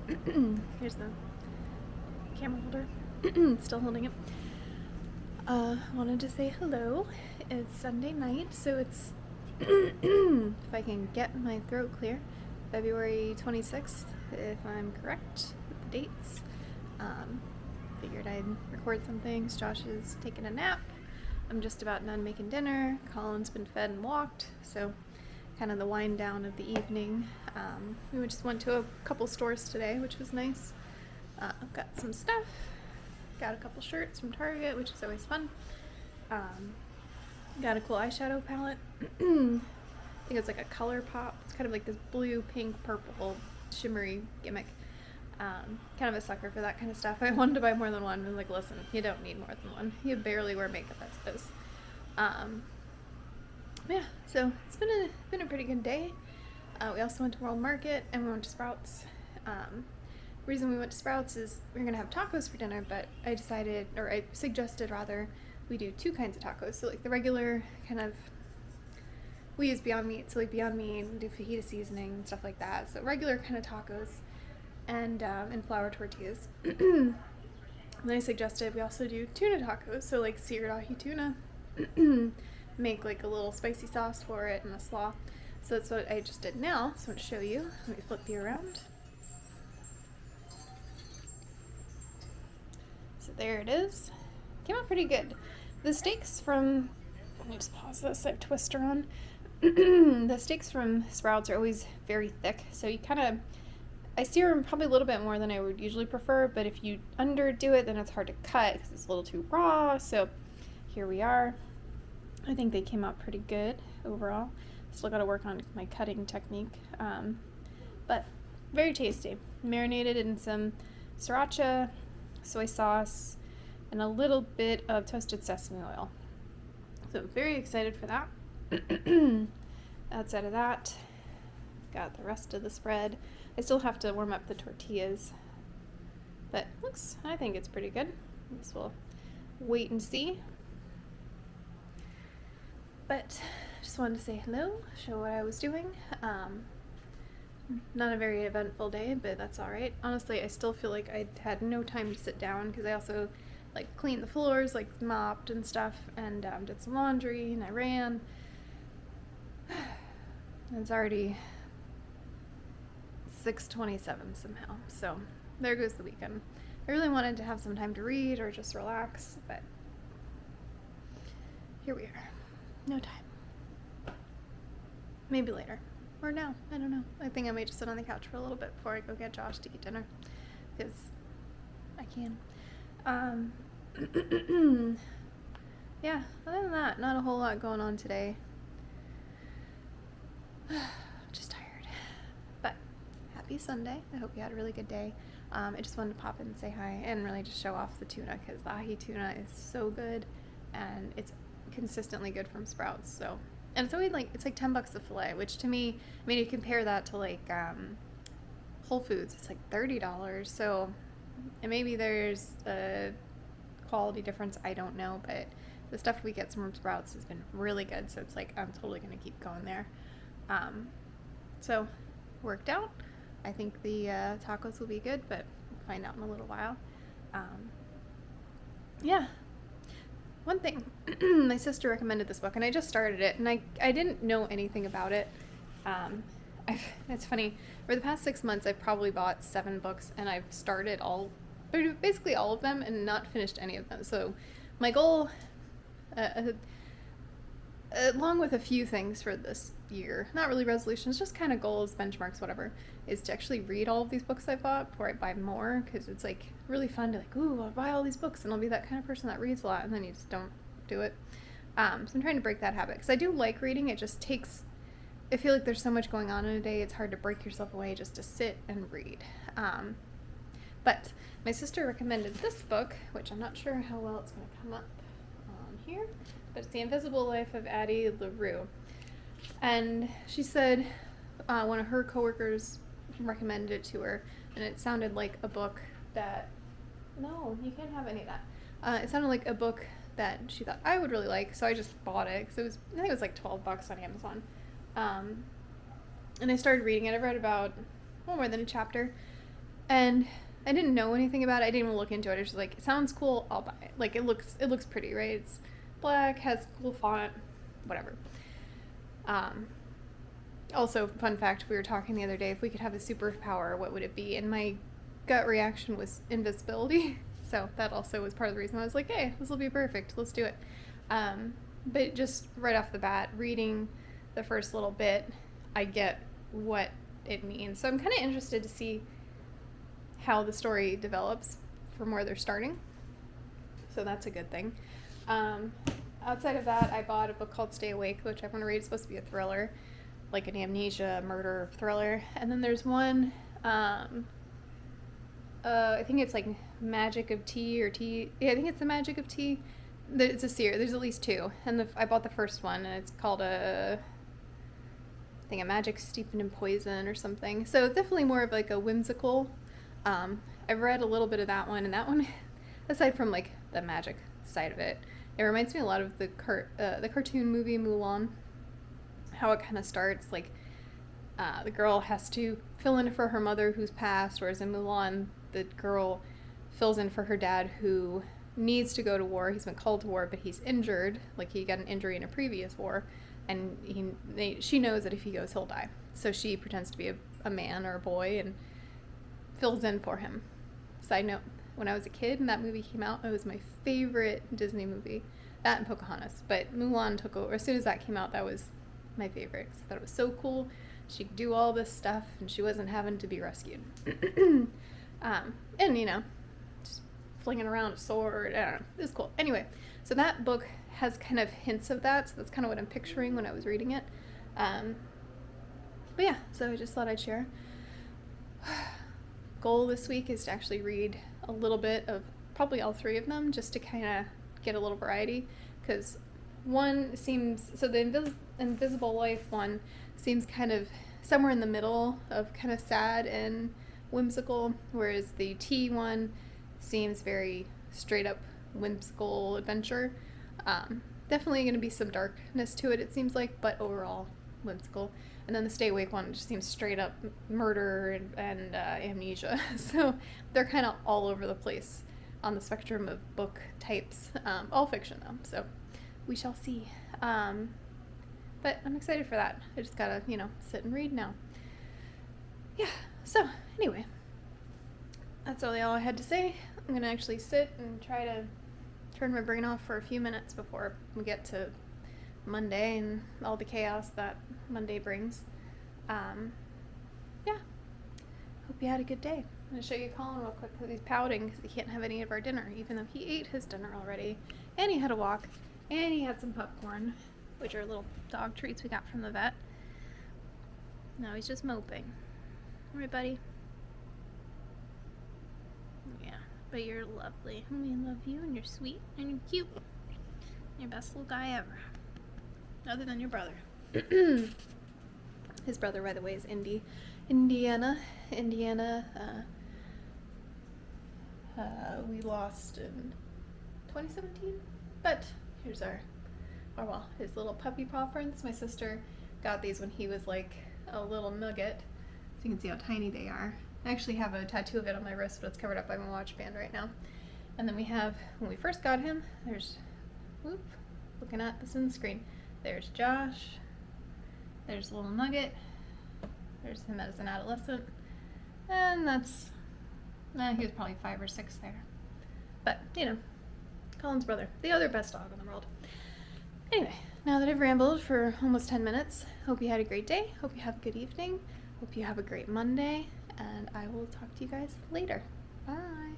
Here's the camera holder. Still holding it. Wanted to say hello. It's Sunday night, so it's, if I can get my throat clear, February 26th, if I'm correct with the dates. Figured I'd record some things. Josh is taking a nap. I'm just about done making dinner. Colin's been fed and walked, so kind of the wind down of the evening. We just went to a couple stores today, which was nice. I've got some stuff. Got a couple shirts from Target, which is always fun. Got a cool eyeshadow palette. I think it's like a color pop. It's kind of like this blue, pink, purple, shimmery gimmick. Kind of a sucker for that kind of stuff. I wanted to buy more than one. I was like, listen, you don't need more than one. You barely wear makeup as it is. Yeah, so it's been a pretty good day. We also went to World Market and we went to Sprouts. Reason we went to Sprouts is we were gonna have tacos for dinner, but I suggested rather we do two kinds of tacos. So like the regular kind of, we use Beyond Meat, so like Beyond Meat, we do fajita seasoning and stuff like that. So regular kind of tacos and flour tortillas. And then I suggested we also do tuna tacos, so like seared ahi tuna. Make like a little spicy sauce for it and a slaw. So that's what I just did now. So I'm going to show you. Let me flip you around. So there it is. Came out pretty good. The steaks from, let me just pause this, I have Twister on. The steaks from Sprouts are always very thick, so you kind of, I sear them probably a little bit more than I would usually prefer, but if you underdo it, then it's hard to cut because it's a little too raw. So here we are. I think they came out pretty good overall. Still got to work on my cutting technique, but very tasty. Marinated in some sriracha, soy sauce, and a little bit of toasted sesame oil. So very excited for that. Outside of that, got the rest of the spread. I still have to warm up the tortillas, but I think it's pretty good. I guess we'll wait and see. But just wanted to say hello, show what I was doing. Not a very eventful day, but that's all right. Honestly, I still feel like I had no time to sit down because I also like cleaned the floors, like mopped and stuff, and did some laundry, and I ran. It's already 6:27 somehow, so there goes the weekend. I really wanted to have some time to read or just relax, but here we are. No time. Maybe later. Or now. I don't know. I think I may just sit on the couch for a little bit before I go get Josh to eat dinner. Because I can. Yeah, other than that, not a whole lot going on today. Just tired. But happy Sunday. I hope you had a really good day. I just wanted to pop in and say hi and really just show off the tuna because the ahi tuna is so good and it's consistently good from Sprouts. So, and it's only like, it's like $10 a fillet, which to me, I mean, you compare that to like Whole Foods, it's like $30. So, and maybe there's a quality difference, I don't know, but the stuff we get from Sprouts has been really good. So it's like, I'm totally going to keep going there. So worked out. I think the tacos will be good, but we'll find out in a little while. Yeah. One thing, my sister recommended this book, and I just started it, and I didn't know anything about it. It's funny, for the past 6 months, I've probably bought 7 books, and I've started basically all of them, and not finished any of them. So my goal, along with a few things for this year, not really resolutions, just kind of goals, benchmarks, whatever, is to actually read all of these books I bought before I buy more, because it's like really fun to like, ooh, I'll buy all these books and I'll be that kind of person that reads a lot, and then you just don't do it. So I'm trying to break that habit, because I do like reading. It just takes, I feel like there's so much going on in a day, it's hard to break yourself away just to sit and read. But my sister recommended this book, which I'm not sure how well it's going to come up on here, but it's The Invisible Life of Addie LaRue. And she said one of her coworkers recommended it to her, and it sounded like a book that, no, you can't have any of that. It sounded like a book that she thought I would really like, so I just bought it, because I think it was like $12 on Amazon. And I started reading it. I've read about more than a chapter, And I didn't know anything about it. I didn't even look into it. I was just like, it sounds cool, I'll buy it. Like, it looks pretty, right? It's black, has cool font, whatever. Also, fun fact, we were talking the other day, if we could have a superpower, what would it be? And my gut reaction was invisibility. So that also was part of the reason I was like, hey, this will be perfect. Let's do it. But just right off the bat, reading the first little bit, I get what it means. So I'm kind of interested to see how the story develops from where they're starting. So that's a good thing. Outside of that, I bought a book called Stay Awake, which I want to read. It's supposed to be a thriller, like an amnesia murder thriller. And then there's one, I think it's like Magic of Tea or Tea. Yeah, I think it's The Magic of Tea. It's a series. There's at least two. And I bought the first one, and it's called I think a Magic Steeped in Poison or something. So it's definitely more of like a whimsical. I've read a little bit of that one, and that one, aside from like the magic side of it, it reminds me a lot of the cartoon movie Mulan. How it kind of starts, like the girl has to fill in for her mother who's passed, whereas in Mulan, the girl fills in for her dad who needs to go to war. He's been called to war, but he's injured. Like, he got an injury in a previous war, and she knows that if he goes, he'll die. So she pretends to be a man or a boy and fills in for him. Side note, when I was a kid and that movie came out, it was my favorite Disney movie. That and Pocahontas. But Mulan took over. As soon as that came out, that was my favorite. I thought it was so cool. She could do all this stuff, and she wasn't having to be rescued. And, you know, just flinging around a sword. I don't know. It was cool. Anyway, so that book has kind of hints of that. So that's kind of what I'm picturing when I was reading it. But yeah, so I just thought I'd share. Goal this week is to actually read a little bit of probably all three of them, just to kind of get a little variety, because one seems, so the Invisible Life one seems kind of somewhere in the middle of kind of sad and whimsical, whereas the Tea one seems very straight up whimsical adventure. Definitely going to be some darkness to it, it seems like, but overall whimsical. And then the Stay Awake one just seems straight up murder and amnesia. So they're kind of all over the place on the spectrum of book types. All fiction, though, so we shall see. But I'm excited for that. I just gotta, sit and read now. Yeah, so anyway, that's all I had to say. I'm gonna actually sit and try to turn my brain off for a few minutes before we get to Monday and all the chaos that Monday brings. Yeah, hope you had a good day. I'm going to show you Colin real quick because he's pouting because he can't have any of our dinner, even though he ate his dinner already, and he had a walk, and he had some popcorn, which are little dog treats we got from the vet. Now he's just moping. All right, buddy? Yeah, but you're lovely. We love you, and you're sweet, and you're cute. You're the best little guy ever. Other than your brother. His brother, by the way, is Indiana. We lost in 2017. But here's his little puppy paw prints. My sister got these when he was like a little nugget. So you can see how tiny they are. I actually have a tattoo of it on my wrist, but it's covered up by my watch band right now. And then we have, when we first got him, looking at this in the screen. There's Josh, there's little Nugget, there's him as an adolescent, and that's, he was probably 5 or 6 there. But, Colin's brother, the other best dog in the world. Anyway, now that I've rambled for almost 10 minutes, hope you had a great day, hope you have a good evening, hope you have a great Monday, and I will talk to you guys later. Bye!